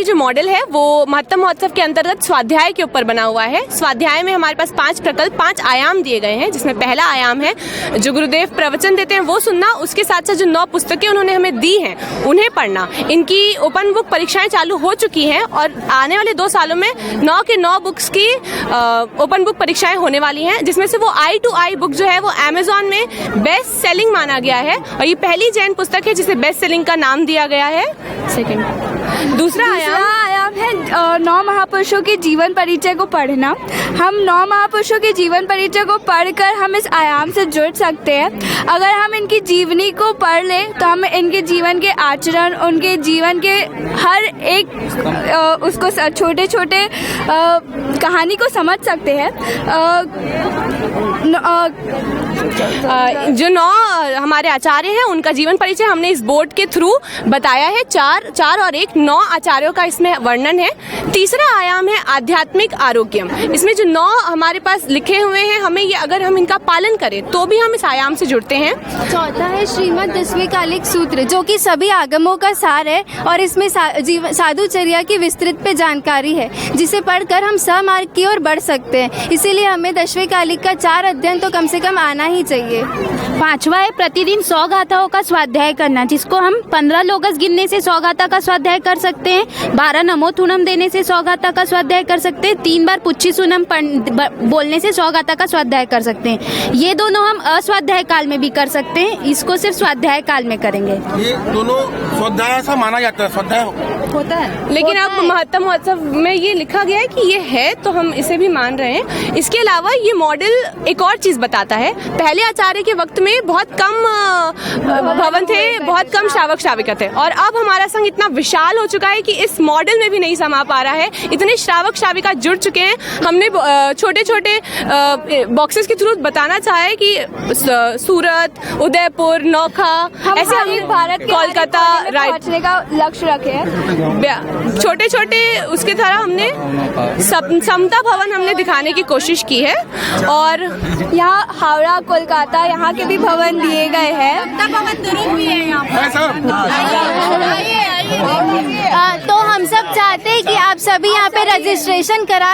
ये जो मॉडल है वो महत्तम महोत्सव के अंतर्गत स्वाध्याय के ऊपर बना हुआ है। स्वाध्याय में हमारे पास 5 प्रकल्प, 5 आयाम दिए गए हैं, जिसमें पहला आयाम है जो गुरुदेव प्रवचन देते हैं वो सुनना, उसके साथ साथ जो 9 पुस्तकें उन्होंने हमें दी हैं उन्हें पढ़ना। इनकी ओपन बुक परीक्षाएं चालू हो चुकी हैं और आने वाले 2 सालों में 9 के 9 बुक्स की ओपन बुक परीक्षाएं होने वाली हैं, जिसमें से वो आई टू आई बुक जो है वो अमेजॉन में बेस्ट सेलिंग माना गया है और ये पहली जैन पुस्तक है जिसे बेस्ट सेलिंग का नाम दिया गया है। सेकंड, दूसरा आयाम है 9 महापुरुषों के जीवन परिचय को पढ़ना। हम 9 महापुरुषों के जीवन परिचय को पढ़कर हम इस आयाम से जुड़ सकते हैं। अगर हम इनकी जीवनी को पढ़ लें तो हम इनके जीवन के आचरण, उनके जीवन के हर एक उसको छोटे छोटे कहानी को समझ सकते हैं। जो 9 हमारे आचार्य हैं उनका जीवन परिचय हमने इस बोर्ड के थ्रू बताया है। 4 और 1 9 आचार्यों का इसमें वर्णन है। तीसरा आयाम है आध्यात्मिक आरोग्यम। इसमें जो 9 हमारे पास लिखे हुए हैं, हमें ये अगर हम इनका पालन करें तो भी हम इस आयाम से जुड़ते हैं। चौथा है श्रीमद् दशमेकालिक सूत्र, जो कि सभी आगमों का सार है और इसमें साधुचर्या की विस्तृत पे जानकारी है, जिसे पढ़कर हम समार्ग की ओर बढ़ सकते हैं। इसीलिए हमें दशमेकालिक का 4 अध्ययन तो कम से कम आना ही चाहिए। 5वां है प्रतिदिन 100 गाथाओं का स्वाध्याय करना, जिसको हम 15 लोगस गिनने से 100 गाथा का स्वाध्याय कर सकते हैं, 12 नमोथुनम देने से 100 गाथा का स्वाध्याय कर सकते हैं, 3 बार पुच्छिसुनम बोलने से 100 गाथा का स्वाध्याय कर सकते हैं। ये दोनों हम अस्वाध्याय काल में भी कर सकते हैं, इसको सिर्फ स्वाध्याय काल में करेंगे। ये दोनों स्वाध्याय ऐसा माना जाता है, स्वाध्याय होता है, लेकिन अब महत्तम महोत्सव में ये लिखा गया है कि ये है तो हम इसे भी मान रहे हैं। इसके अलावा ये मॉडल एक और चीज बताता है, पहले आचार्य के वक्त में बहुत कम भवन थे, बहुत कम श्रावक श्राविका थे, और अब हमारा संघ इतना विशाल हो चुका है कि इस मॉडल में भी नहीं समा पा रहा है। इतने श्रावक श्राविका जुड़ चुके हैं। हमने छोटे छोटे बॉक्सेस के थ्रू बताना चाहा है कि सूरत, उदयपुर, नौखा, ऐसे हम भारत कोलकाता पहुंचने का लक्ष्य रखे हैं। छोटे छोटे उसके तरह हमने समता भवन हमने दिखाने की कोशिश की है। और यहाँ हावड़ा, कोलकाता, यहाँ के भी भवन दिए गए हैं। तो हम सब चाहते हैं कि आप सभी यहाँ पे रजिस्ट्रेशन करा